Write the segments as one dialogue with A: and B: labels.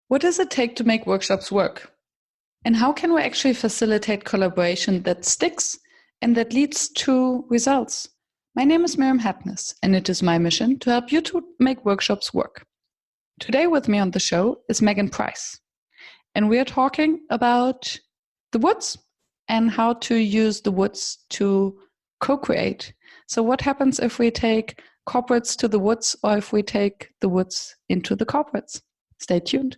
A: What does it take to make workshops work? And how can we actually facilitate collaboration that sticks and that leads to results? My name is Miriam Happness, and it is my mission to help you to make workshops work. Today with me on the show is Meghan Preiss, and we are talking about the woods and how to use the woods to co-create. So what happens if we take corporates to the woods, or if we take the woods into the corporates? Stay tuned.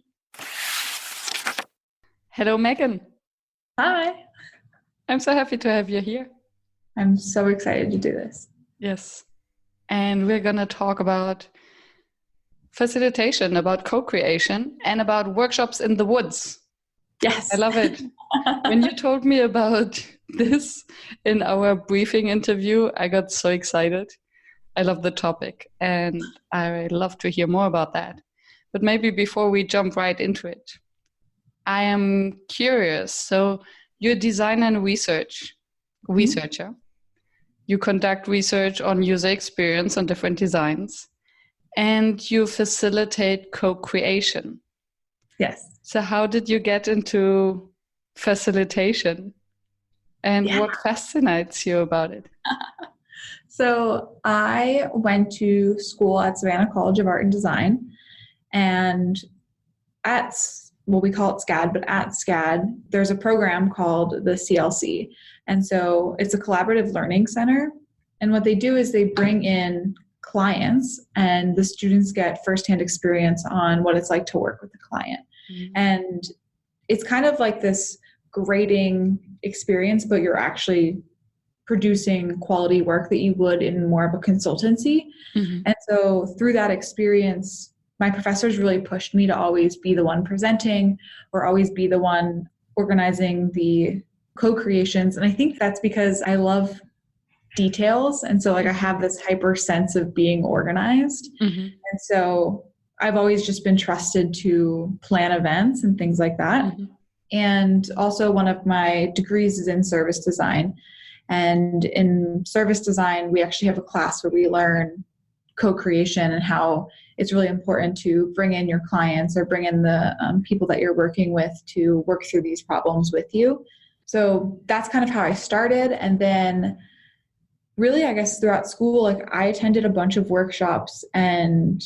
A: Hello, Meghan.
B: Hi.
A: I'm so happy to have you here.
B: I'm so excited to do this.
A: Yes. And we're going to talk about facilitation, about co-creation, and about workshops in the woods.
B: Yes.
A: I love it. When you told me about this in our briefing interview, I got so excited. I love the topic, and I love to hear more about that. But maybe before we jump right into it, I am curious. So you're a designer and researcher. You conduct research on user experience on different designs, and you facilitate co-creation.
B: Yes.
A: So how did you get into facilitation, and what fascinates you about it?
B: So I went to school at Savannah College of Art and Design, and we call it SCAD, but at SCAD, there's a program called the CLC. And so it's a collaborative learning center. And what they do is they bring in clients, and the students get firsthand experience on what it's like to work with a client. Mm-hmm. And it's kind of like this grading experience, but you're actually producing quality work that you would in more of a consultancy. Mm-hmm. And so through that experience, my professors really pushed me to always be the one presenting or always be the one organizing the co-creations. And I think that's because I love details. And so I have this hyper sense of being organized. Mm-hmm. And so I've always just been trusted to plan events and things like that. Mm-hmm. And also one of my degrees is in service design. And in service design, we actually have a class where we learn co-creation and how it's really important to bring in your clients or bring in the people that you're working with to work through these problems with you. So that's kind of how I started. And then really, I guess throughout school, I attended a bunch of workshops and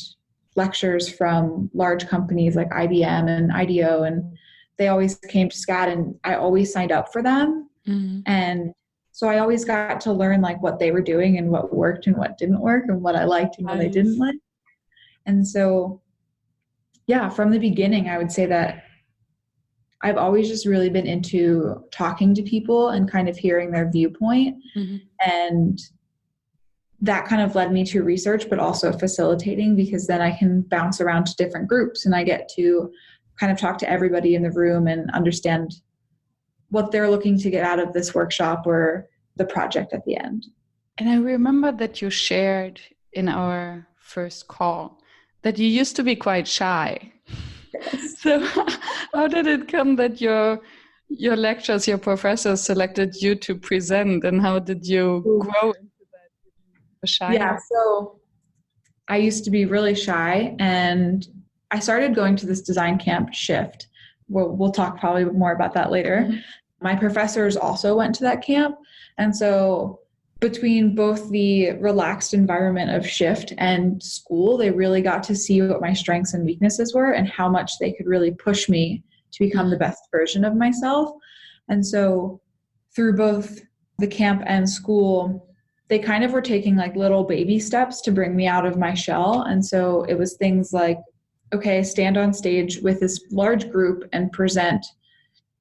B: lectures from large companies like IBM and IDEO, and they always came to SCAD, and I always signed up for them. Mm-hmm. And so I always got to learn what they were doing and what worked and what didn't work and what I liked and what I didn't like. And so, from the beginning, I would say that I've always just really been into talking to people and kind of hearing their viewpoint. Mm-hmm. And that kind of led me to research, but also facilitating, because then I can bounce around to different groups and I get to kind of talk to everybody in the room and understand what they're looking to get out of this workshop or the project at the end.
A: And I remember that you shared in our first call that you used to be quite shy. Yes. So how did it come that your lectures, your professors selected you to present, and how did you grow into that shy?
B: Yeah, so I used to be really shy, and I started going to this design camp Shift. We'll talk probably more about that later. Mm-hmm. My professors also went to that camp. And so between both the relaxed environment of Shift and school, they really got to see what my strengths and weaknesses were and how much they could really push me to become the best version of myself. And so through both the camp and school, they kind of were taking little baby steps to bring me out of my shell. And so it was things like, okay, stand on stage with this large group and present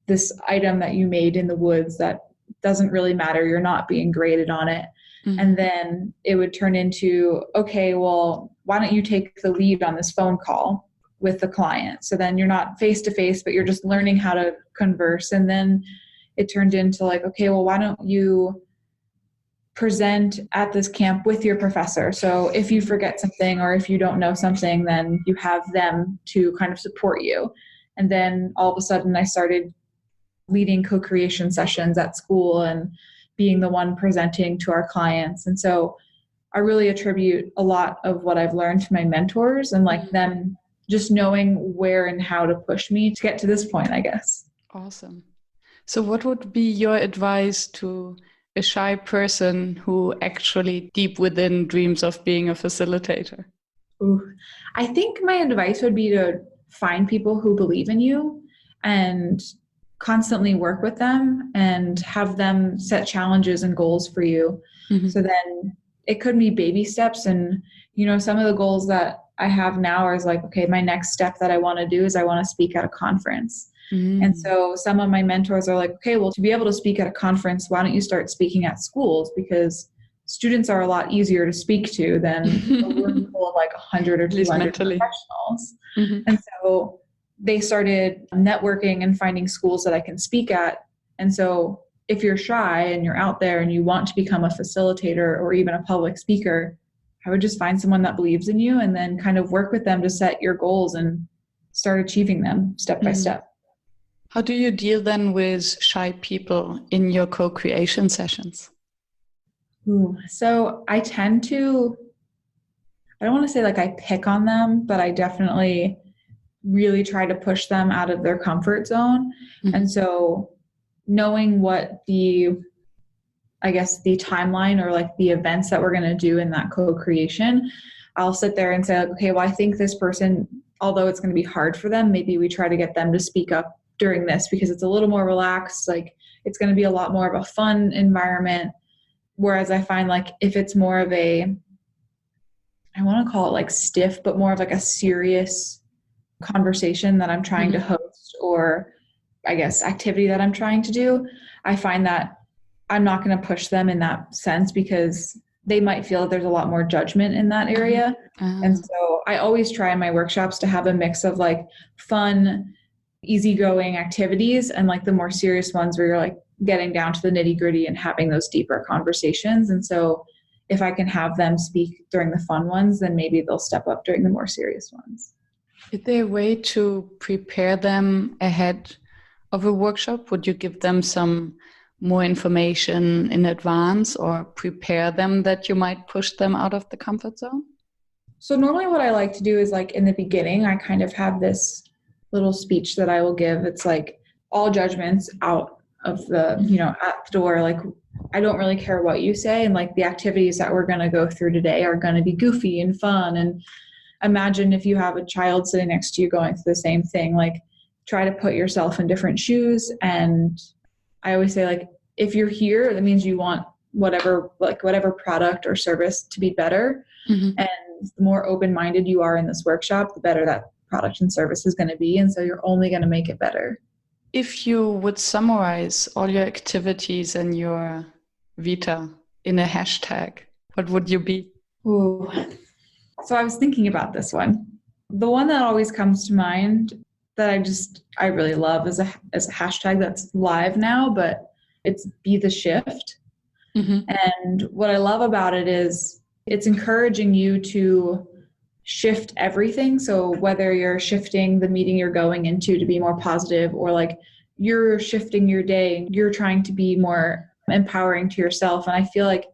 B: this item that you made in the woods that doesn't really matter. You're not being graded on it. Mm-hmm. And then it would turn into, okay, well, why don't you take the lead on this phone call with the client? So then you're not face to face, but you're just learning how to converse. And then it turned into okay, well, why don't you present at this camp with your professor? So if you forget something or if you don't know something, then you have them to kind of support you. And then all of a sudden I started leading co-creation sessions at school and being the one presenting to our clients. And so I really attribute a lot of what I've learned to my mentors and like them just knowing where and how to push me to get to this point, I guess.
A: Awesome. So what would be your advice to a shy person who actually deep within dreams of being a facilitator?
B: Ooh. I think my advice would be to find people who believe in you and constantly work with them and have them set challenges and goals for you.
A: Mm-hmm.
B: So then it could be baby steps. And, you know, some of the goals that I have now is like, okay, my next step that I want to do is I want to speak at a conference. And so some of my mentors are like, okay, well, to be able to speak at a conference, why don't you start speaking at schools? Because students are a lot easier to speak to than a room full of like 100 or 200 professionals.
A: Mm-hmm.
B: And so they started networking and finding schools that I can speak at. And so if you're shy and you're out there and you want to become a facilitator or even a public speaker, I would just find someone that believes in you and then kind of work with them to set your goals and start achieving them step by step.
A: How do you deal then with shy people in your co-creation sessions?
B: So I tend to, I don't want to say like I pick on them, but I definitely really try to push them out of their comfort zone. Mm-hmm. And so knowing what the timeline or like the events that we're going to do in that co-creation, I'll sit there and say, like, okay, well, I think this person, although it's going to be hard for them, maybe we try to get them to speak up during this because it's a little more relaxed. Like it's going to be a lot more of a fun environment. Whereas I find like if it's more of a, I want to call it like stiff, but more of like a serious conversation that I'm trying to host or I guess activity that I'm trying to do, I find that I'm not going to push them in that sense because they might feel that there's a lot more judgment in that area. And so I always try in my workshops to have a mix of like fun, easygoing activities and like the more serious ones where you're like getting down to the nitty gritty and having those deeper conversations. And so if I can have them speak during the fun ones, then maybe they'll step up during the more serious ones.
A: Is there a way to prepare them ahead of a workshop? Would you give them some more information in advance or prepare them that you might push them out of the comfort zone?
B: So normally what I like to do is like in the beginning, I kind of have this little speech that I will give. It's like all judgments out of the, you know, at the door. Like, I don't really care what you say. And like the activities that we're going to go through today are going to be goofy and fun. And imagine if you have a child sitting next to you going through the same thing, like try to put yourself in different shoes. And I always say like, if you're here, that means you want whatever product or service to be better. Mm-hmm. And the more open-minded you are in this workshop, the better that product and service is going to be. And so you're only going to make it better.
A: If you would summarize all your activities and your vita in a hashtag, what would you be?
B: Ooh. So I was thinking about this one. The one that always comes to mind that I really love is a hashtag that's live now, but it's Be the Shift. Mm-hmm. And what I love about it is it's encouraging you to shift everything. So whether you're shifting the meeting you're going into to be more positive, or like you're shifting your day, you're trying to be more empowering to yourself. And I feel like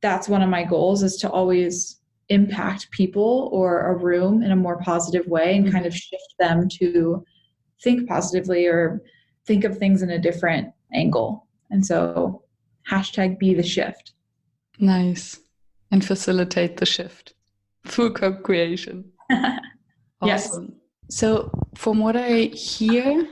B: that's one of my goals, is to always impact people or a room in a more positive way and mm-hmm. kind of shift them to think positively or think of things in a different angle. And so hashtag Be the Shift.
A: Nice. And facilitate the shift through co-creation. Awesome.
B: Yes.
A: So from what I hear,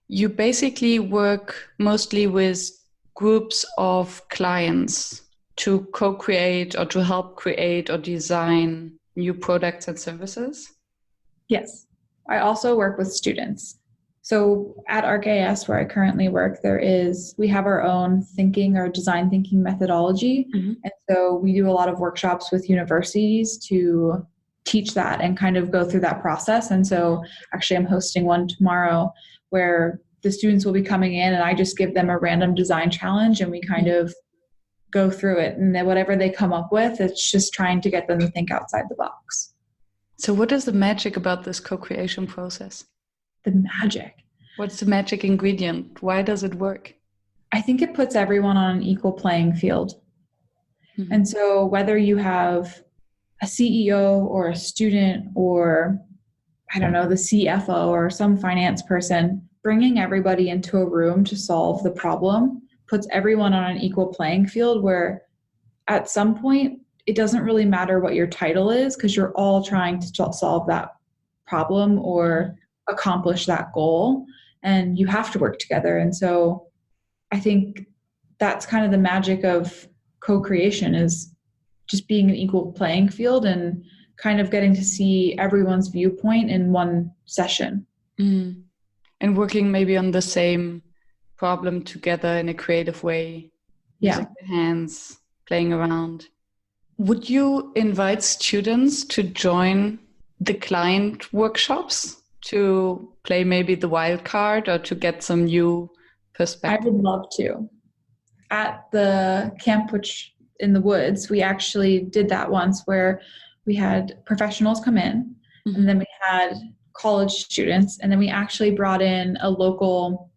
A: you basically work mostly with groups of clients to co-create or to help create or design new products and services?
B: Yes. I also work with students. So at ArcAS, where I currently work, we have our own thinking or design thinking methodology. Mm-hmm. And so we do a lot of workshops with universities to teach that and kind of go through that process. And so actually I'm hosting one tomorrow where the students will be coming in and I just give them a random design challenge and we kind of go through it. And then whatever they come up with, it's just trying to get them to think outside the box.
A: So what is the magic about this co-creation process?
B: The magic.
A: What's the magic ingredient? Why does it work?
B: I think it puts everyone on an equal playing field.
A: Mm-hmm.
B: And so whether you have a CEO or a student or, I don't know, the CFO or some finance person, bringing everybody into a room to solve the problem puts everyone on an equal playing field where at some point it doesn't really matter what your title is because you're all trying to solve that problem or accomplish that goal, and you have to work together. And so I think that's kind of the magic of co-creation, is just being an equal playing field and kind of getting to see everyone's viewpoint in one session.
A: Mm. And working maybe on the same problem together in a creative way, using the hands, playing around. Would you invite students to join the client workshops to play maybe the wild card or to get some new perspective?
B: I would love to. At the camp, which in the woods, we actually did that once where we had professionals come in, and then we had college students, and then we actually brought in a local,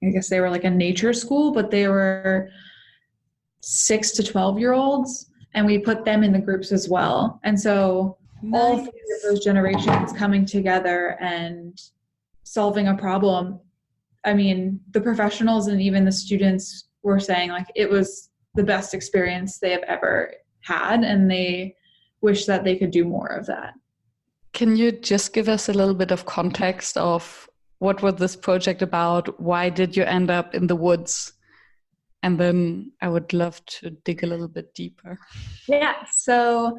B: I guess they were like a nature school, but they were 6 to 12-year-olds, and we put them in the groups as well. And so all three of those generations coming together and solving a problem. I mean, the professionals and even the students were saying like it was the best experience they have ever had, and they wish that they could do more of that.
A: Can you just give us a little bit of context of what was this project about? Why did you end up in the woods? And then I would love to dig a little bit deeper.
B: Yeah, so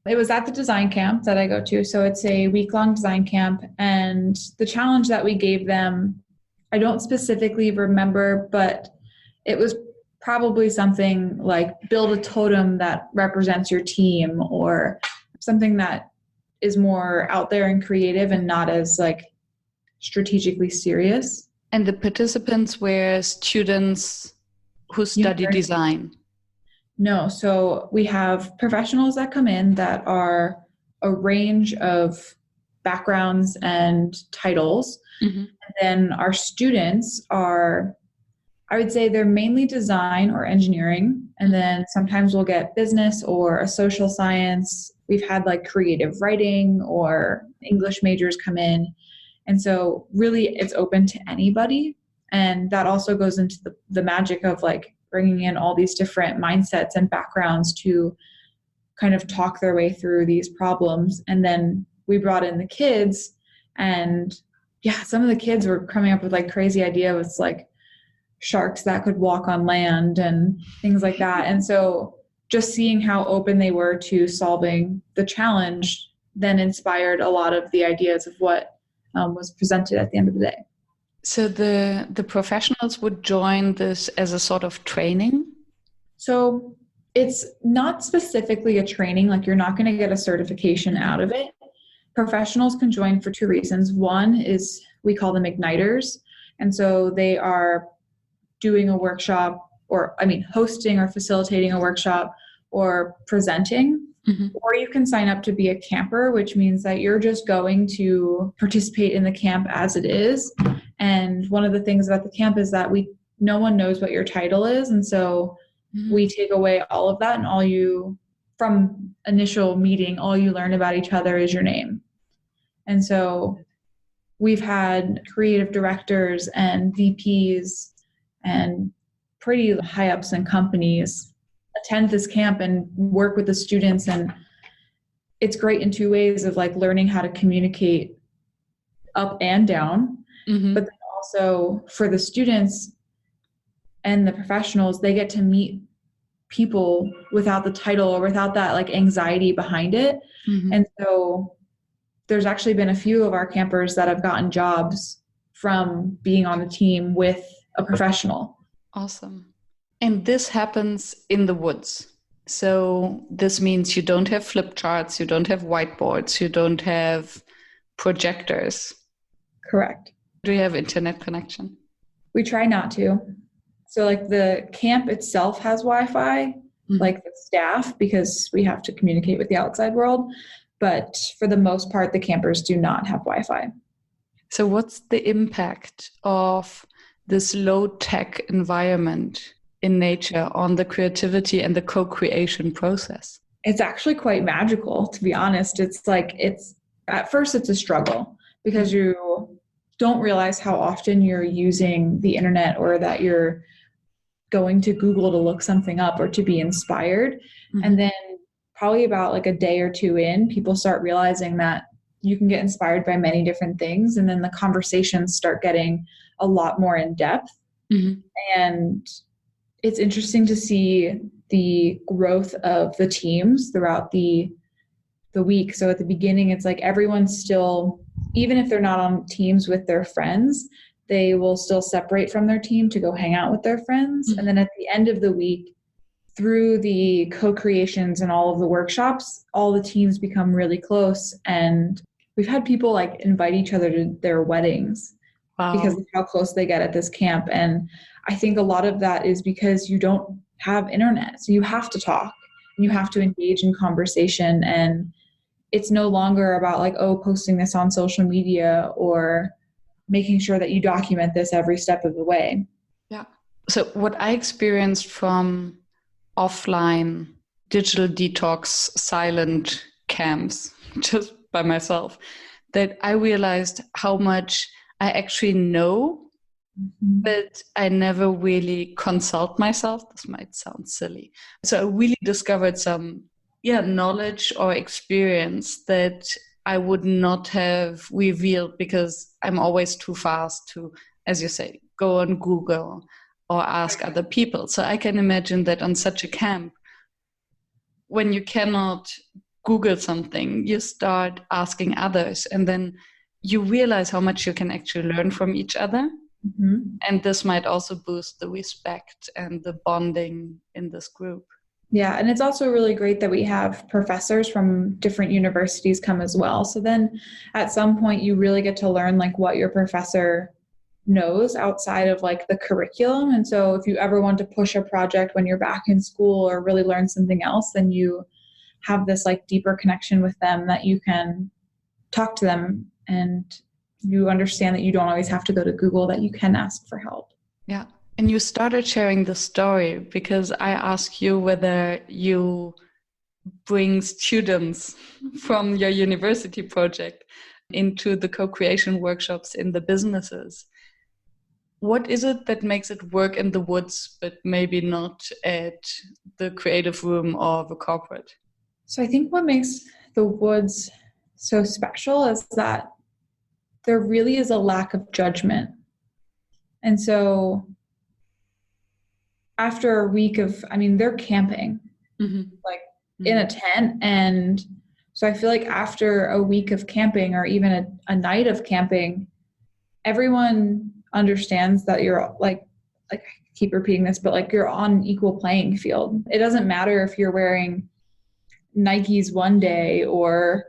B: it was at the design camp that I go to. So it's a week-long design camp. And the challenge that we gave them, I don't specifically remember, but it was probably something like build a totem that represents your team, or something that is more out there and creative and not as like strategically serious.
A: And the participants were students who study design?
B: No, so we have professionals that come in that are a range of backgrounds and titles. And then our students are, I would say they're mainly design or engineering. And then sometimes we'll get business or a social science. We've had like creative writing or English majors come in. And so really it's open to anybody. And that also goes into the magic of like bringing in all these different mindsets and backgrounds to kind of talk their way through these problems. And then we brought in the kids, and yeah, some of the kids were coming up with like crazy ideas with like sharks that could walk on land and things like that. And so just seeing how open they were to solving the challenge then inspired a lot of the ideas of what was presented at the end of the day.
A: So the professionals would join this as a sort of training?
B: So it's not specifically a training, like you're not going to get a certification out of it. Professionals can join for two reasons. One is we call them igniters. And so they are doing a workshop, or hosting or facilitating a workshop or presenting. Or you can sign up to be a camper, which means that you're just going to participate in the camp as it is. And one of the things about the camp is that no one knows what your title is. And so we take away all of that, and from initial meeting, all you learn about each other is your name. And so we've had creative directors and VPs and pretty high ups in companies attend this camp and work with the students. And it's great in two ways of like learning how to communicate up and down. But then also for the students and the professionals, they get to meet people without the title or without that like anxiety behind it. And so there's actually been a few of our campers that have gotten jobs from being on the team with a professional.
A: Awesome. And this happens in the woods. So this means you don't have flip charts, you don't have whiteboards, you don't have projectors.
B: Correct.
A: Do you have internet connection?
B: We try not to. So like the camp itself has Wi-Fi, like the staff, because we have to communicate with the outside world. But for the most part, the campers do not have Wi-Fi.
A: So what's the impact of this low-tech environment in nature on the creativity and the co-creation process?
B: It's actually quite magical, to be honest. It's at first it's a struggle because you don't realize how often you're using the internet or that you're going to Google to look something up or to be inspired. And then probably about like a day or two in, people start realizing that you can get inspired by many different things. And then the conversations start getting a lot more in depth. And it's interesting to see the growth of the teams throughout the week. So at the beginning, it's like everyone's still, even if they're not on teams with their friends, they will still separate from their team to go hang out with their friends. And then at the end of the week, through the co-creations and all of the workshops, all the teams become really close. And we've had people like invite each other to their weddings because of how close they get at this camp. And I think a lot of that is because you don't have internet. So you have to talk and you have to engage in conversation. And it's no longer about like, oh, posting this on social media or making sure that you document this every step of the way.
A: Yeah. So what I experienced from offline digital detox silent camps just by myself, that I realized how much I actually know, but I never really consult myself. This might sound silly. So I really discovered some knowledge or experience that I would not have revealed because I'm always too fast to, as you say, go on Google or ask other people. So I can imagine that on such a camp, when you cannot Google something, you start asking others, and then you realize how much you can actually learn from each other. And this might also boost the respect and the bonding in this group.
B: Yeah, and it's also really great that we have professors from different universities come as well. So then at some point you really get to learn like what your professor knows outside of like the curriculum. And so if you ever want to push a project when you're back in school or really learn something else, then you have this like deeper connection with them that you can talk to them, and you understand that you don't always have to go to Google, that you can ask for help.
A: Yeah. And you started sharing the story because I asked you whether you bring students from your university project into the co-creation workshops in the businesses. What is it that makes it work in the woods, but maybe not at the creative room or the corporate?
B: So I think what makes the woods so special is that there really is a lack of judgment. And so after a week of, they're camping in a tent. And so I feel like after a week of camping or even a night of camping, everyone understands that you're like I keep repeating this, but like you're on an equal playing field. It doesn't matter if you're wearing Nikes one day or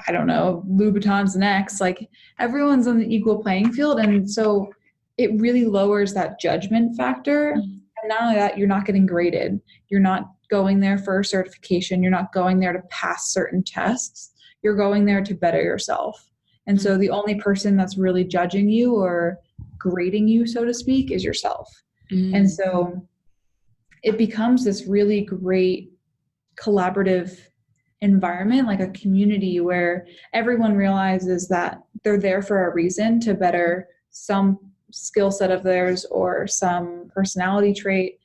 B: I don't know, Louboutins next, like everyone's on the equal playing field. And so it really lowers that judgment factor. And not only that, you're not getting graded. You're not going there for a certification. You're not going there to pass certain tests. You're going there to better yourself. And so the only person that's really judging you or grading you, so to speak, is yourself. And so it becomes this really great collaborative environment, like a community where everyone realizes that they're there for a reason to better some skill set of theirs or some personality trait.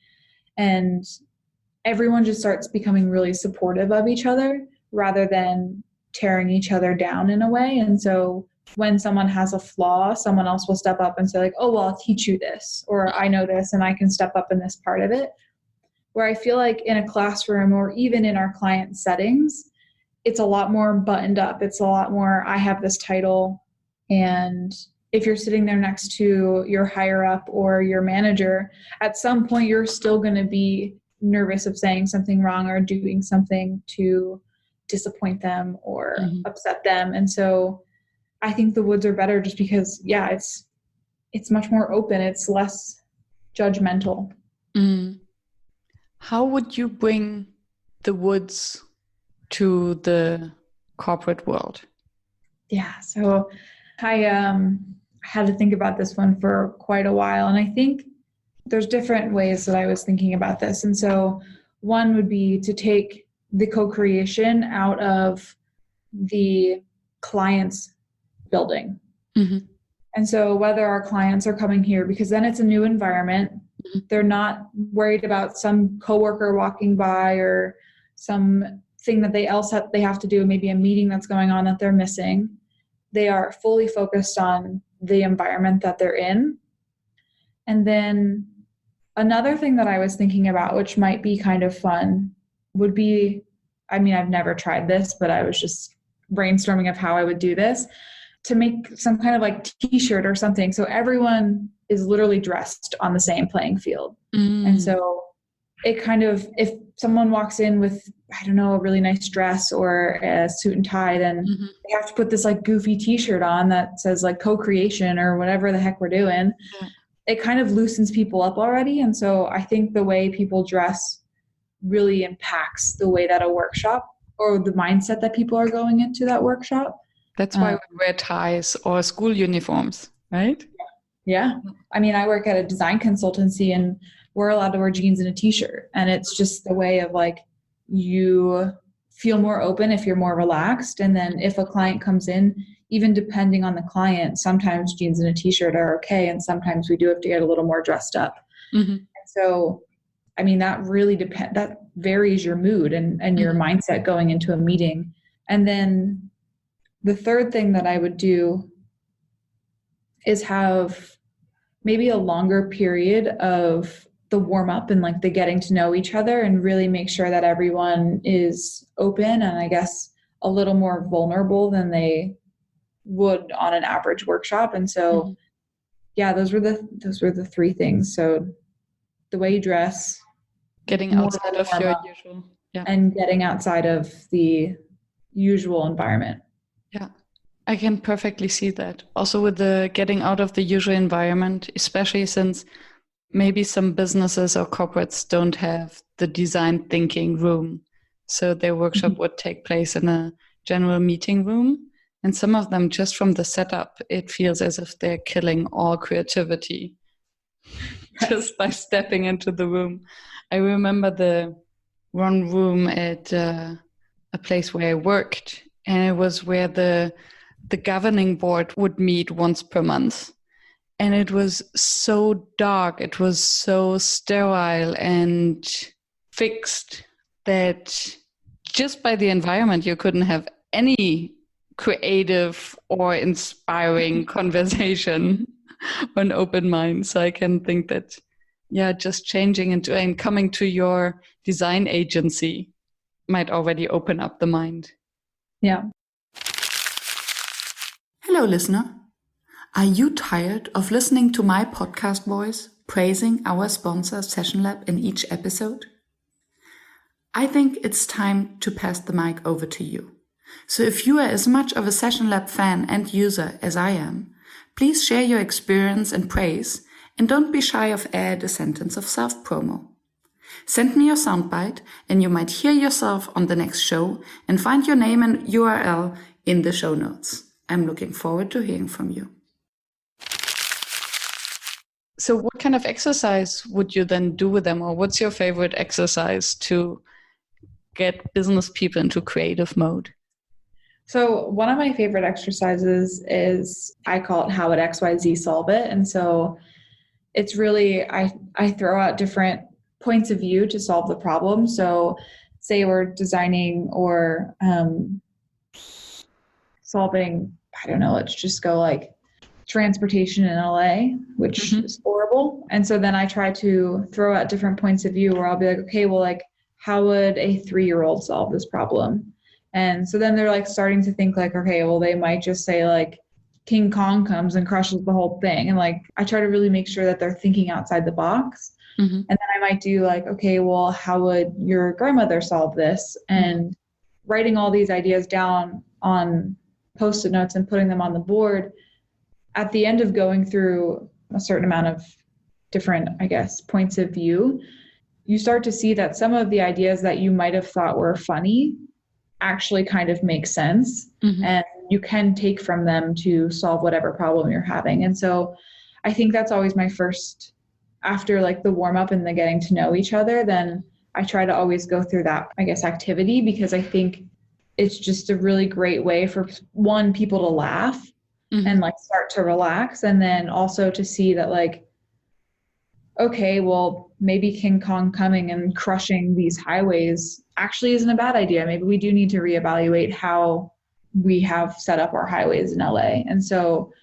B: And everyone just starts becoming really supportive of each other rather than tearing each other down in a way. And so when someone has a flaw, someone else will step up and say like, oh, well, I'll teach you this, or I know this and I can step up in this part of it. Where I feel like in a classroom or even in our client settings, it's a lot more buttoned up. It's a lot more, I have this title. And if you're sitting there next to your higher up or your manager, at some point you're still going to be nervous of saying something wrong or doing something to disappoint them or upset them. And so I think the woods are better just because, it's much more open. It's less judgmental.
A: How would you bring the woods to the corporate world?
B: Yeah, so I had to think about this one for quite a while. And I think there's different ways that I was thinking about this. And so one would be to take the co-creation out of the client's building.
A: Mm-hmm.
B: And so whether our clients are coming here, because then it's a new environment, they're not worried about some coworker walking by or some thing that they have to do, maybe a meeting that's going on that they're missing. They are fully focused on the environment that they're in. And then another thing that I was thinking about, which might be kind of fun, would be, I mean, I've never tried this, but I was just brainstorming of how I would do this, to make some kind of like t-shirt or something. So everyone is literally dressed on the same playing field. And so it kind of, if someone walks in with, I don't know, a really nice dress or a suit and tie, then they have to put this like goofy t-shirt on that says like co-creation or whatever the heck we're doing. Yeah. It kind of loosens people up already. And so I think the way people dress really impacts the way that a workshop or the mindset that people are going into that workshop.
A: That's why we wear ties or school uniforms, right?
B: Yeah. I mean, I work at a design consultancy and we're allowed to wear jeans and a t-shirt. And it's just the way of like, you feel more open if you're more relaxed. And then if a client comes in, even depending on the client, sometimes jeans and a t-shirt are okay. And sometimes we do have to get a little more dressed up. Mm-hmm. And so, I mean, that really that varies your mood and your mindset going into a meeting. And then the third thing that I would do is have maybe a longer period of the warm up and like the getting to know each other, and really make sure that everyone is open and I guess a little more vulnerable than they would on an average workshop. And so, yeah, those were the three things. So the way you dress,
A: getting outside of your usual,
B: and getting outside of the usual environment.
A: Yeah, I can perfectly see that. Also with the getting out of the usual environment, especially since maybe some businesses or corporates don't have the design thinking room. So their workshop would take place in a general meeting room. And some of them, just from the setup, it feels as if they're killing all creativity just by stepping into the room. I remember the one room at a place where I worked, and it was where the governing board would meet once per month. And it was so dark, it was so sterile and fixed that just by the environment, you couldn't have any creative or inspiring conversation or an open mind. So I can think that, just changing into and coming to your design agency might already open up the mind.
B: Yeah.
A: Hello, listener. Are you tired of listening to my podcast voice praising our sponsor Session Lab in each episode? I think it's time to pass the mic over to you. So if you are as much of a Session Lab fan and user as I am, please share your experience and praise, and don't be shy of add a sentence of self-promo. Send me your soundbite and you might hear yourself on the next show and find your name and URL in the show notes. I'm looking forward to hearing from you. So what kind of exercise would you then do with them, or what's your favorite exercise to get business people into creative mode?
B: So one of my favorite exercises is, I call it How Would XYZ Solve It? And so it's really, I throw out different points of view to solve the problem. So say we're designing or solving, I don't know, let's just go like transportation in LA, which is horrible. And so then I try to throw out different points of view where I'll be like, okay, well, like, how would a 3-year-old solve this problem? And so then they're like starting to think like, okay, well, they might just say like King Kong comes and crushes the whole thing. And like, I try to really make sure that they're thinking outside the box. And then I might do like, okay, well, how would your grandmother solve this? And writing all these ideas down on Post-it notes and putting them on the board. At the end of going through a certain amount of different, I guess, points of view, you start to see that some of the ideas that you might have thought were funny actually kind of make sense. And you can take from them to solve whatever problem you're having. And so I think that's always my first after like the warm up and the getting to know each other, then I try to always go through that, I guess, activity, because I think it's just a really great way for one, people to laugh and like start to relax. And then also to see that like, okay, well, maybe King Kong coming and crushing these highways actually isn't a bad idea. Maybe we do need to reevaluate how we have set up our highways in LA. And so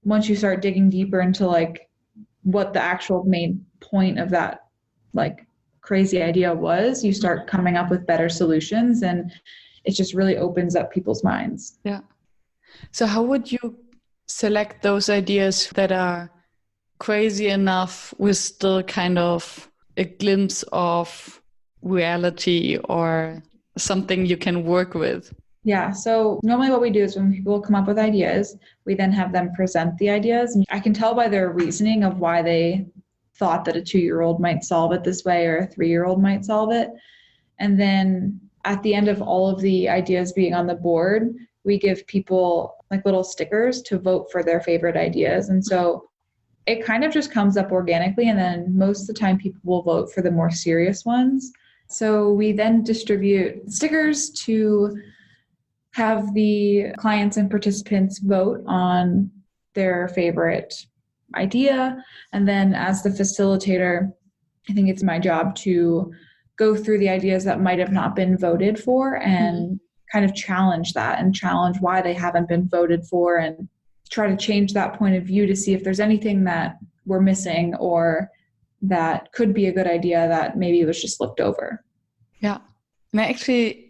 B: once you start digging deeper into like what the actual main point of that like crazy idea was, you start coming up with better solutions, and it just really opens up people's minds.
A: Yeah. So how would you select those ideas that are crazy enough with still kind of a glimpse of reality or something you can work with?
B: Yeah. So normally what we do is when people come up with ideas, we then have them present the ideas. And I can tell by their reasoning of why they thought that a 2-year-old might solve it this way or a 3-year-old might solve it. And then at the end of all of the ideas being on the board, we give people like little stickers to vote for their favorite ideas. And so it kind of just comes up organically. And then most of the time people will vote for the more serious ones. So we then distribute stickers to have the clients and participants vote on their favorite idea. And then as the facilitator, I think it's my job to go through the ideas that might have not been voted for and kind of challenge that and challenge why they haven't been voted for, and try to change that point of view to see if there's anything that we're missing or that could be a good idea that maybe was just looked over.
A: Yeah. And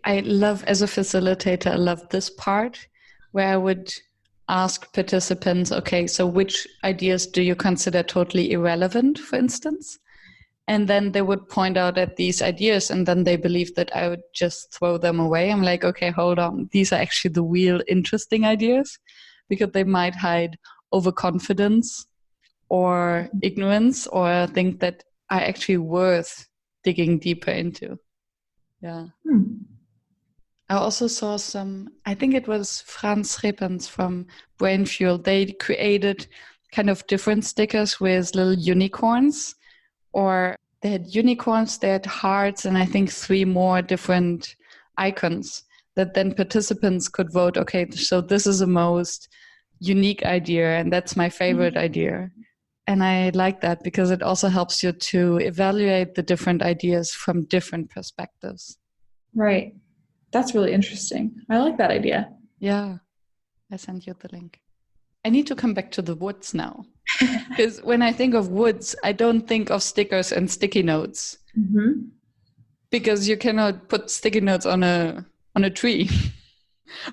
A: I love, as a facilitator, I love this part where I would ask participants, okay, so which ideas do you consider totally irrelevant, for instance? And then they would point out at these ideas, and then they believe that I would just throw them away. I'm like, okay, hold on. These are actually the real interesting ideas, because they might hide overconfidence or ignorance or think that are actually worth digging deeper into. Yeah. I also saw I think it was Franz Repens from Brain Fuel. They created kind of different stickers with little unicorns, or they had unicorns, they had hearts, and I think 3 more different icons that then participants could vote, okay, so this is the most unique idea, and that's my favorite idea. And I like that because it also helps you to evaluate the different ideas from different perspectives.
B: Right. That's really interesting. I like that idea.
A: Yeah. I sent you the link. I need to come back to the woods now. Because when I think of woods, I don't think of stickers and sticky notes. Because you cannot put sticky notes on a tree.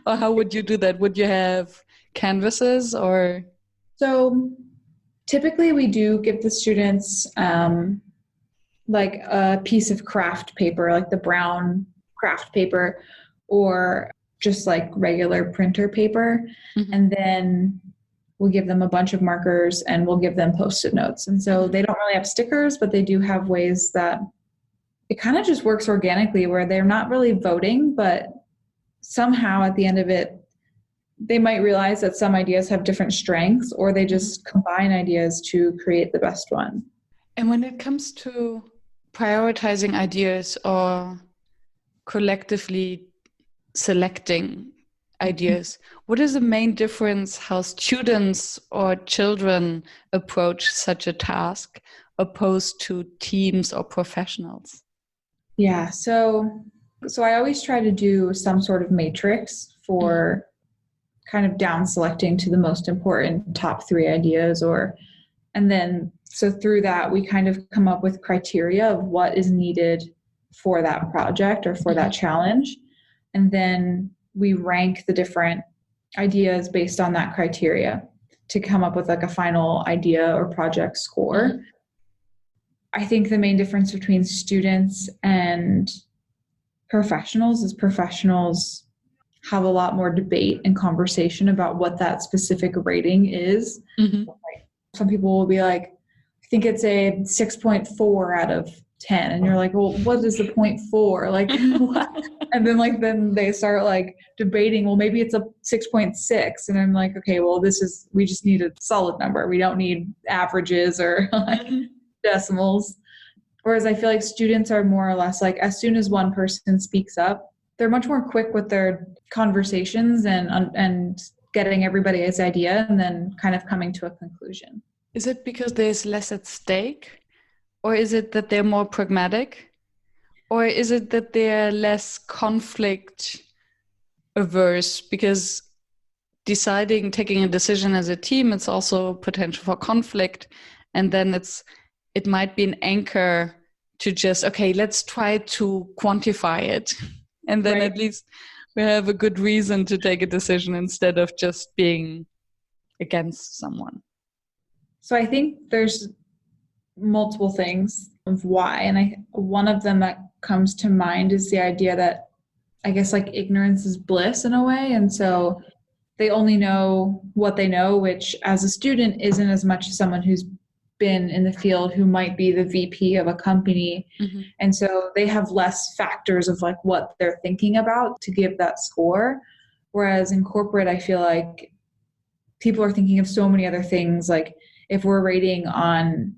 A: Or how would you do that? Would you have canvases or?
B: So typically we do give the students like a piece of craft paper, like the brown craft paper, or just like regular printer paper. And then we'll give them a bunch of markers and we'll give them Post-it notes. And so they don't really have stickers, but they do have ways that it kind of just works organically, where they're not really voting, but somehow at the end of it, they might realize that some ideas have different strengths, or they just combine ideas to create the best one.
A: And when it comes to prioritizing ideas or collectively selecting ideas, what is the main difference how students or children approach such a task opposed to teams or professionals?
B: Yeah, so I always try to do some sort of matrix for kind of down selecting to the most important top 3 ideas, and then so through that we kind of come up with criteria of what is needed for that project or for that challenge. And then we rank the different ideas based on that criteria to come up with like a final idea or project score. I think the main difference between students and professionals is professionals have a lot more debate and conversation about what that specific rating is. Like, some people will be like, I think it's a 6.4 out of 10. And you're like, well, what is the 0.4? Like, what? And then they start like debating, well, maybe it's a 6.6. And I'm like, okay, well, we just need a solid number. We don't need averages or like, decimals. Whereas I feel like students are more or less like, as soon as one person speaks up, they're much more quick with their conversations and getting everybody's idea and then kind of coming to a conclusion.
A: Is it because there's less at stake? Or is it that they're more pragmatic? Or is it that they're less conflict averse? Because taking a decision as a team, it's also potential for conflict. And then it might be an anchor to just, okay, let's try to quantify it. And then at least we have a good reason to take a decision instead of just being against someone.
B: So I think there's multiple things of why. And one of them that comes to mind is the idea that I guess like ignorance is bliss in a way. And so they only know what they know, which as a student isn't as much as someone who's been in the field who might be the VP of a company. Mm-hmm. And so they have less factors of like what they're thinking about to give that score. Whereas in corporate, I feel like people are thinking of so many other things. Like if we're rating on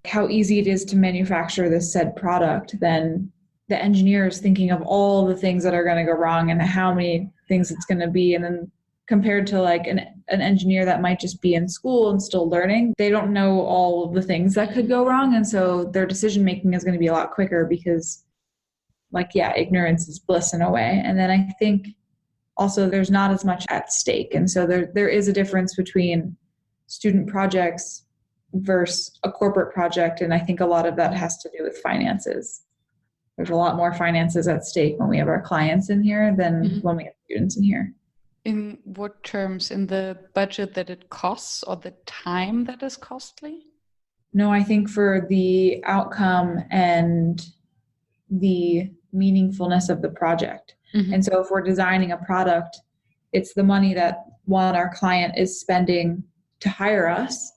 B: how easy it is to manufacture this said product, then the engineer is thinking of all the things that are going to go wrong and how many things it's going to be. And then compared to like an engineer that might just be in school and still learning, they don't know all of the things that could go wrong. And so their decision making is going to be a lot quicker because ignorance is bliss in a way. And then I think also there's not as much at stake. And so there is a difference between student projects versus a corporate project. And I think a lot of that has to do with finances. There's a lot more finances at stake when we have our clients in here than when we have students in here.
A: In what terms? In the budget that it costs or the time that is costly?
B: No, I think for the outcome and the meaningfulness of the project. Mm-hmm. And so if we're designing a product, it's the money that our client is spending to hire us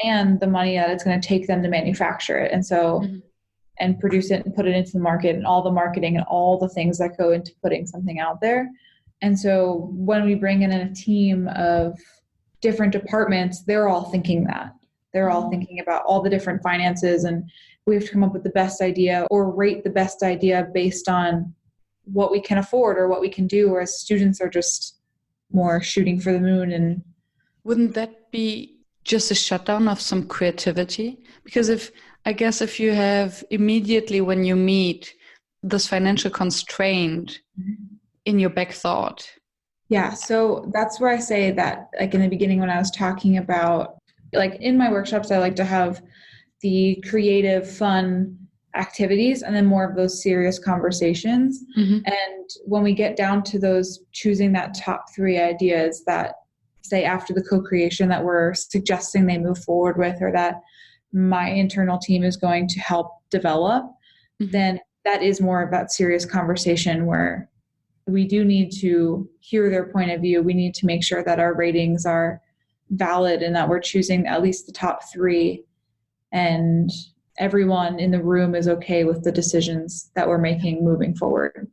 B: and the money that it's going to take them to manufacture it. And so, and produce it and put it into the market and all the marketing and all the things that go into putting something out there. And so when we bring in a team of different departments, they're all thinking that. They're all thinking about all the different finances, and we have to come up with the best idea or rate the best idea based on what we can afford or what we can do, whereas students are just more shooting for the moon. And
A: wouldn't that be just a shutdown of some creativity? Because if you have immediately when you meet this financial constraint in your back thought.
B: Yeah, so that's where I say that, like in the beginning when I was talking about, like in my workshops, I like to have the creative, fun activities and then more of those serious conversations. And when we get down to those, choosing that top 3 ideas that say after the co-creation that we're suggesting they move forward with, or that my internal team is going to help develop, then that is more of that serious conversation where we do need to hear their point of view. We need to make sure that our ratings are valid and that we're choosing at least the top 3 and everyone in the room is okay with the decisions that we're making moving forward.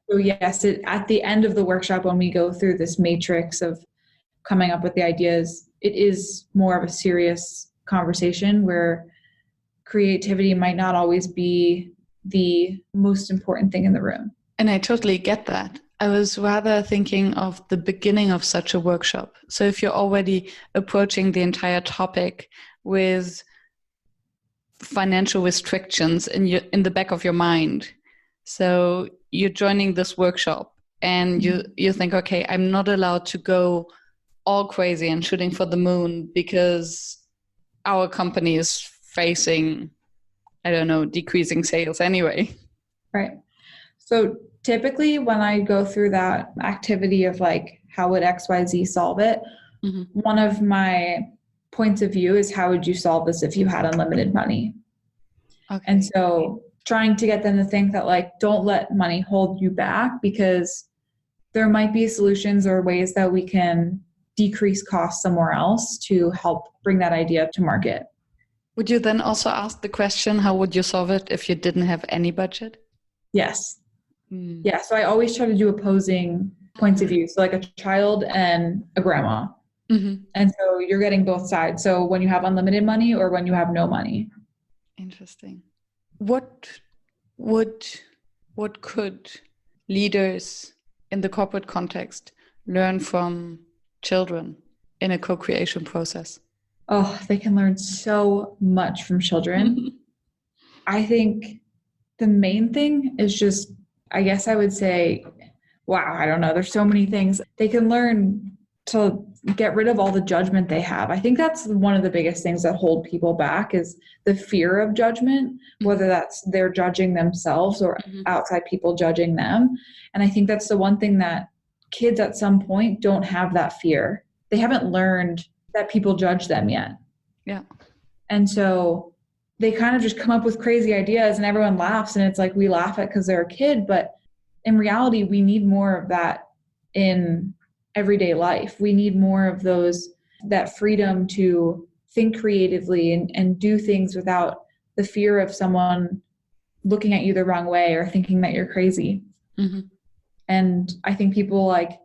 B: So yes, at the end of the workshop, when we go through this matrix of coming up with the ideas, it is more of a serious conversation where creativity might not always be the most important thing in the room.
A: And I totally get that. I was rather thinking of the beginning of such a workshop. So if you're already approaching the entire topic with financial restrictions in the back of your mind, so you're joining this workshop and you think, okay, I'm not allowed to go all crazy and shooting for the moon because our company is facing, decreasing sales anyway.
B: Right. So typically when I go through that activity of like, how would XYZ solve it? One of my points of view is, how would you solve this if you had unlimited money? Okay. And so trying to get them to think that, like, don't let money hold you back, because there might be solutions or ways that we can decrease costs somewhere else to help bring that idea to market.
A: Would you then also ask the question, how would you solve it if you didn't have any budget?
B: Yes. Yeah. So I always try to do opposing points of view. So like a child and a grandma. And so you're getting both sides. So when you have unlimited money or when you have no money.
A: Interesting. What would, what could leaders in the corporate context learn from children in a co-creation process?
B: Oh, they can learn so much from children. I think the main thing is just, I guess I would say, wow, I don't know. There's so many things. They can learn to get rid of all the judgment they have. I think that's one of the biggest things that hold people back is the fear of judgment, whether that's they're judging themselves or outside people judging them. And I think that's the one thing that kids at some point don't have that fear. They haven't learned that people judge them yet.
A: Yeah.
B: And so they kind of just come up with crazy ideas and everyone laughs, and it's like we laugh at because they're a kid, but in reality, we need more of that in everyday life. We need more of that freedom to think creatively and do things without the fear of someone looking at you the wrong way or thinking that you're crazy. Mm-hmm. And I think people like,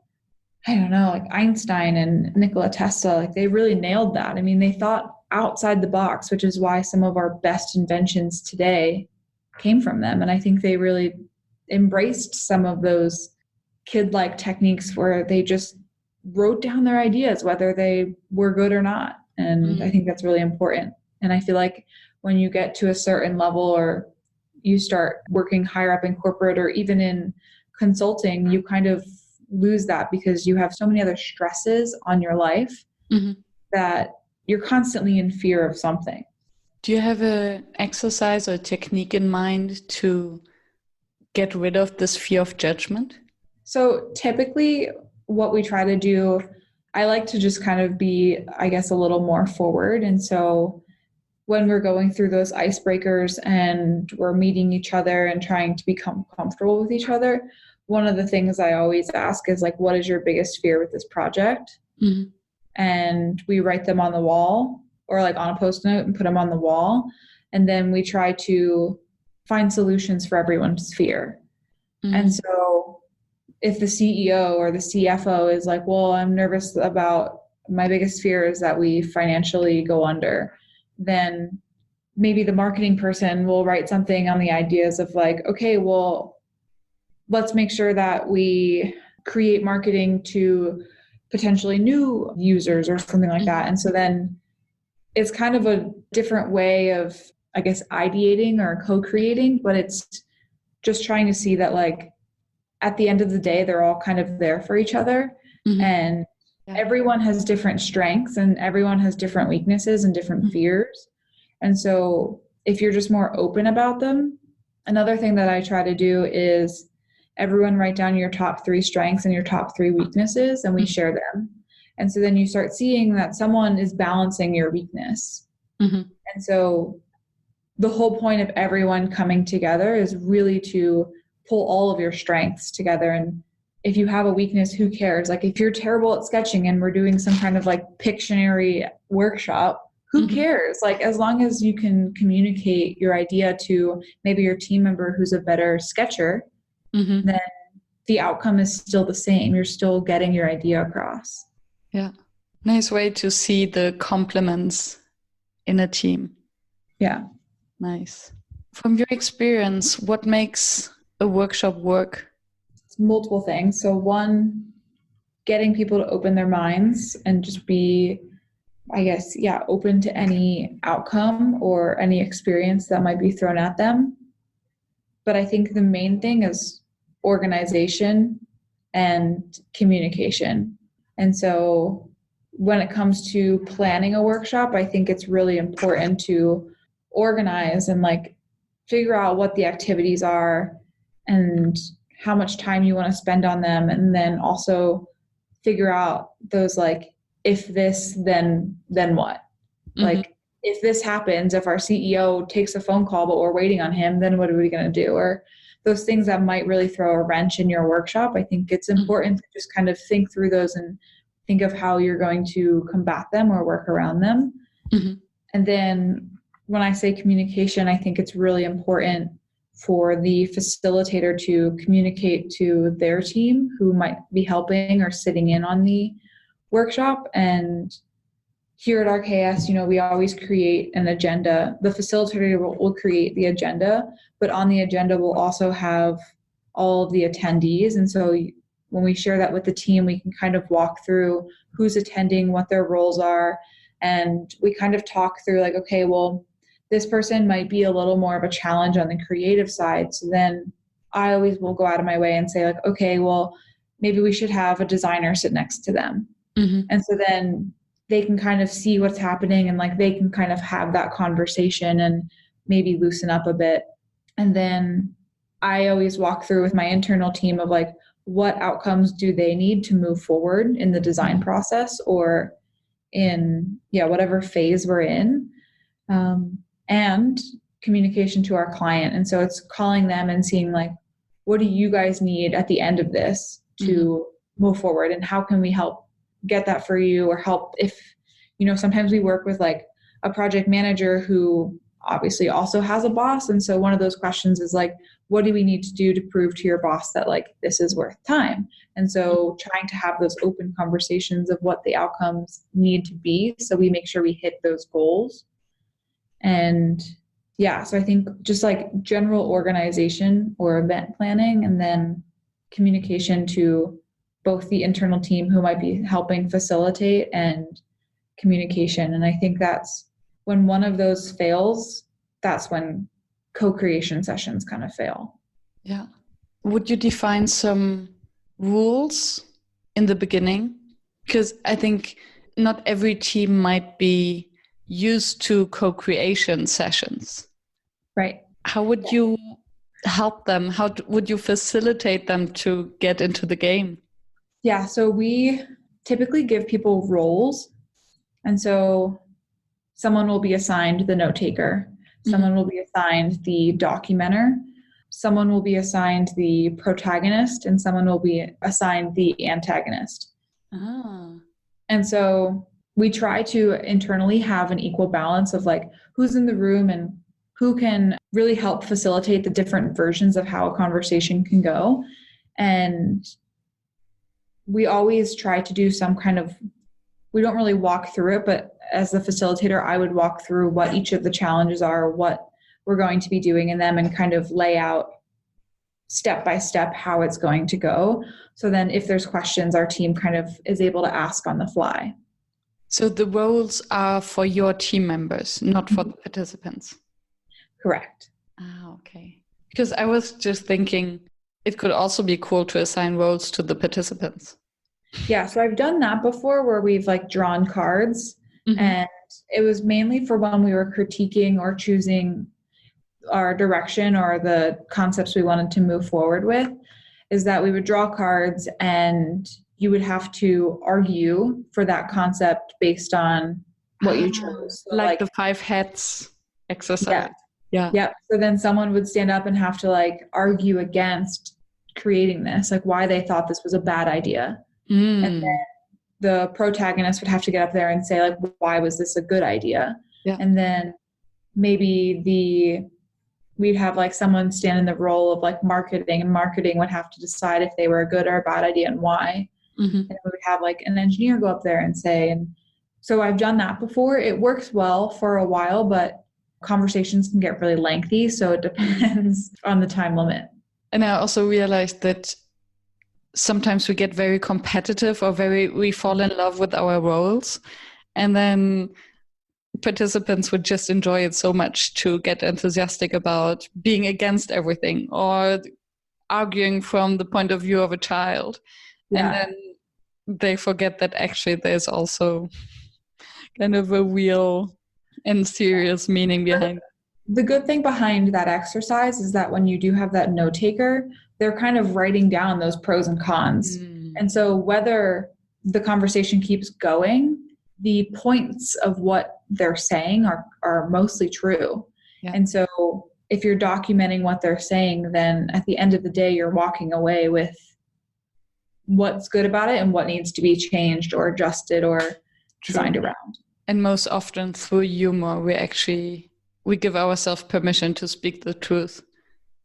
B: I don't know, like Einstein and Nikola Tesla, like they really nailed that. I mean, they thought outside the box, which is why some of our best inventions today came from them. And I think they really embraced some of those kid-like techniques where they just wrote down their ideas, whether they were good or not. And I think that's really important. And I feel like when you get to a certain level or you start working higher up in corporate or even in consulting, you kind of lose that because you have so many other stresses on your life that you're constantly in fear of something.
A: Do you have an exercise or technique in mind to get rid of this fear of judgment?
B: So typically what we try to do, I like to just kind of be, I guess, a little more forward. And so when we're going through those icebreakers and we're meeting each other and trying to become comfortable with each other, one of the things I always ask is like, what is your biggest fear with this project? Mm-hmm. And we write them on the wall or like on a Post-it note and put them on the wall. And then we try to find solutions for everyone's fear. Mm-hmm. And so if the CEO or the CFO is like, well, I'm nervous about my biggest fear is that we financially go under, then maybe the marketing person will write something on the ideas of like, okay, well, let's make sure that we create marketing to potentially new users or something like that. And so then it's kind of a different way of, I guess, ideating or co-creating, but it's just trying to see that like at the end of the day, they're all kind of there for each other. Mm-hmm. And everyone has different strengths and everyone has different weaknesses and different fears. And so if you're just more open about them, another thing that I try to do is everyone write down your top 3 strengths and your top 3 weaknesses, and we share them. And so then you start seeing that someone is balancing your weakness. Mm-hmm. And so the whole point of everyone coming together is really to pull all of your strengths together. And if you have a weakness, who cares? Like if you're terrible at sketching and we're doing some kind of like Pictionary workshop, who cares? Like as long as you can communicate your idea to maybe your team member who's a better sketcher, then the outcome is still the same. You're still getting your idea across.
A: Yeah. Nice way to see the compliments in a team.
B: Yeah.
A: Nice. From your experience, what makes a workshop work?
B: It's multiple things. So one, getting people to open their minds and just be, I guess, open to any outcome or any experience that might be thrown at them. But I think the main thing is organization and communication. And so when it comes to planning a workshop, I think it's really important to organize and like figure out what the activities are and how much time you want to spend on them. And then also figure out those like, if this, then what? Like if this happens, if our CEO takes a phone call, but we're waiting on him, then what are we going to do? Or those things that might really throw a wrench in your workshop. I think it's important to just kind of think through those and think of how you're going to combat them or work around them. And then when I say communication, I think it's really important for the facilitator to communicate to their team who might be helping or sitting in on the workshop and here at RKS, we always create an agenda. The facilitator will create the agenda, but on the agenda we'll also have all of the attendees. And so when we share that with the team, we can kind of walk through who's attending, what their roles are, and we kind of talk through like, okay, well, this person might be a little more of a challenge on the creative side. So then I always will go out of my way and say like, okay, well, maybe we should have a designer sit next to them. Mm-hmm. And so then they can kind of see what's happening and like they can kind of have that conversation and maybe loosen up a bit. And then I always walk through with my internal team of like, what outcomes do they need to move forward in the design process or in whatever phase we're in, and communication to our client. And so it's calling them and seeing like, what do you guys need at the end of this to move forward, and how can we help get that for you, or help if, sometimes we work with like a project manager who obviously also has a boss. And so one of those questions is like, what do we need to do to prove to your boss that like this is worth time? And so trying to have those open conversations of what the outcomes need to be, so we make sure we hit those goals. And so I think just like general organization or event planning, and then communication to both the internal team who might be helping facilitate, and communication. And I think that's when one of those fails, that's when co-creation sessions kind of fail.
A: Yeah. Would you define some rules in the beginning? Because I think not every team might be used to co-creation sessions.
B: Right.
A: How would you help them? How would you facilitate them to get into the game?
B: Yeah, so we typically give people roles. And so someone will be assigned the note taker. Someone will be assigned the documenter. Someone will be assigned the protagonist, and someone will be assigned the antagonist. Ah. And so we try to internally have an equal balance of like who's in the room and who can really help facilitate the different versions of how a conversation can go. And we always try to do some kind of, we don't really walk through it, but as the facilitator, I would walk through what each of the challenges are, what we're going to be doing in them, and kind of lay out step by step how it's going to go. So then if there's questions, our team kind of is able to ask on the fly.
A: So the roles are for your team members, not for the participants.
B: Correct.
A: Ah, okay. Because I was just thinking it could also be cool to assign roles to the participants.
B: Yeah, so I've done that before where we've like drawn cards, and it was mainly for when we were critiquing or choosing our direction or the concepts we wanted to move forward with, is that we would draw cards and you would have to argue for that concept based on what you chose. So
A: like the 5 hats exercise.
B: Yeah. So then someone would stand up and have to like argue against creating this, like why they thought this was a bad idea. And then the protagonist would have to get up there and say like, why was this a good idea? Yeah. And then maybe we'd have like someone stand in the role of like marketing, and marketing would have to decide if they were a good or a bad idea and why. And we would have like an engineer go up there and say, and so I've done that before. It works well for a while, but conversations can get really lengthy. So it depends on the time limit.
A: And I also realized that sometimes we get very competitive, or we fall in love with our roles, and then participants would just enjoy it so much to get enthusiastic about being against everything or arguing from the point of view of a child. Yeah. And then they forget that actually there's also kind of a real and serious meaning behind it.
B: The good thing behind that exercise is that when you do have that note taker, they're kind of writing down those pros and cons. And so whether the conversation keeps going, the points of what they're saying are mostly true. Yeah. And so if you're documenting what they're saying, then at the end of the day, you're walking away with what's good about it and what needs to be changed or adjusted or designed around.
A: And most often through humor, we give ourselves permission to speak the truth.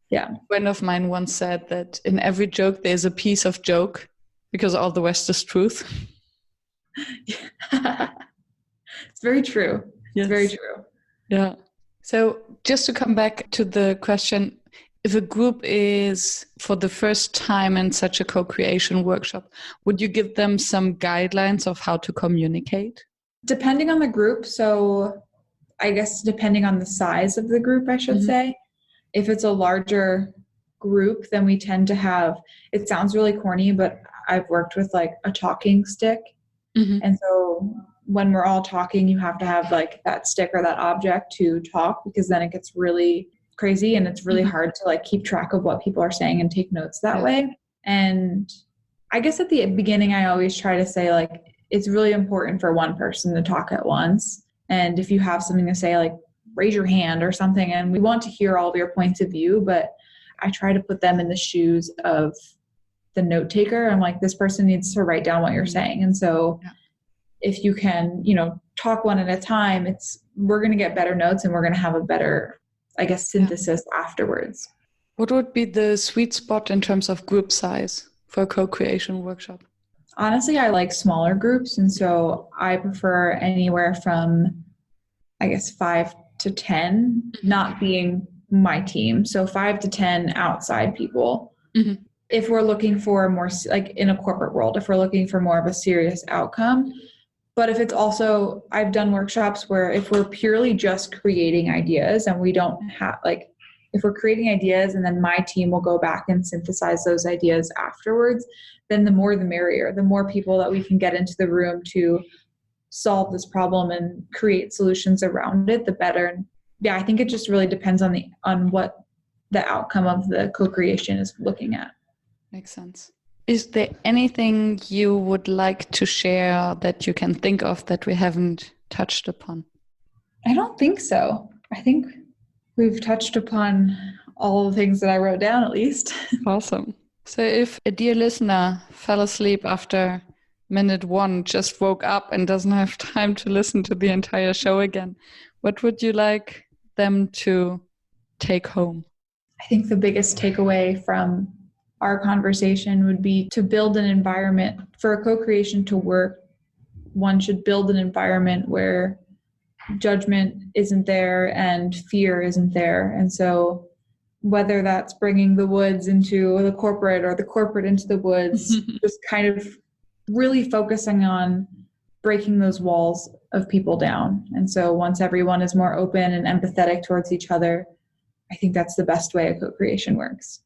A: Yeah. A friend of mine once said that in every joke, there's a piece of joke because all the rest is truth.
B: It's very true.
A: Yes.
B: It's very true.
A: Yeah. So just to come back to the question, if a group is for the first time in such a co-creation workshop, would you give them some guidelines of how to communicate?
B: Depending on the group. So I guess depending on the size of the group, I should say. If it's a larger group, then we tend to have, it sounds really corny, but I've worked with like a talking stick. And so when we're all talking, you have to have like that stick or that object to talk, because then it gets really crazy and it's really hard to like keep track of what people are saying and take notes that way. And I guess at the beginning, I always try to say like, it's really important for one person to talk at once. And if you have something to say, like raise your hand or something, and we want to hear all of your points of view, but I try to put them in the shoes of the note taker. I'm like, this person needs to write down what you're saying. And so if you can, talk one at a time, we're going to get better notes and we're going to have a better, I guess, synthesis afterwards.
A: What would be the sweet spot in terms of group size for a co-creation workshop?
B: Honestly, I like smaller groups. And so I prefer anywhere from, I guess, 5 to 10, not being my team. So 5 to 10 outside people. If we're looking for more, like in a corporate world, if we're looking for more of a serious outcome. But if it's also, I've done workshops where if we're purely just creating ideas and we don't have, like, if we're creating ideas and then my team will go back and synthesize those ideas afterwards, then the more the merrier, the more people that we can get into the room to solve this problem and create solutions around it, the better. And I think it just really depends on what the outcome of the co-creation is looking at.
A: Makes sense. Is there anything you would like to share that you can think of that we haven't touched upon?
B: I don't think so. I think we've touched upon all the things that I wrote down, at least.
A: Awesome. So if a dear listener fell asleep after minute 1, just woke up and doesn't have time to listen to the entire show again, what would you like them to take home?
B: I think the biggest takeaway from our conversation would be to build an environment for a co-creation to work. One should build an environment where judgment isn't there and fear isn't there. And so whether that's bringing the woods into the corporate or the corporate into the woods, just kind of really focusing on breaking those walls of people down. And so once everyone is more open and empathetic towards each other, I think that's the best way a co-creation works.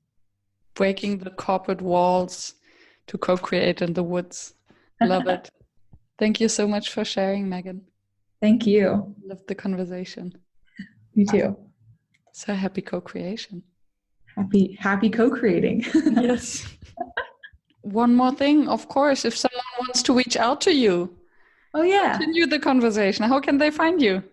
A: Breaking the corporate walls to co-create in the woods. Love it. Thank you so much for sharing, Meghan.
B: Thank you.
A: Love the conversation.
B: Me too.
A: So happy co-creation.
B: Happy co-creating.
A: Yes. One more thing, of course, if someone wants to reach out to you.
B: Oh, yeah.
A: Continue the conversation. How can they find you?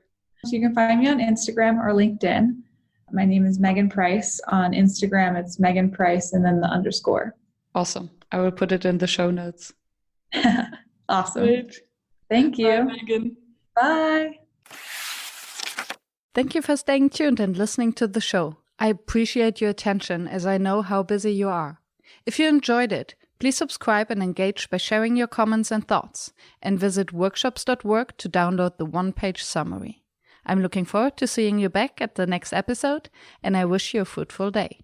B: So you can find me on Instagram or LinkedIn. My name is Meghan Preiss. On Instagram, it's Meghan Preiss and then the _.
A: Awesome. I will put it in the show notes.
B: Awesome.
A: Great.
B: Thank you.
A: Bye, Meghan.
B: Bye.
A: Thank you for staying tuned and listening to the show. I appreciate your attention as I know how busy you are. If you enjoyed it, please subscribe and engage by sharing your comments and thoughts, and visit workshops.work to download the one-page summary. I'm looking forward to seeing you back at the next episode, and I wish you a fruitful day.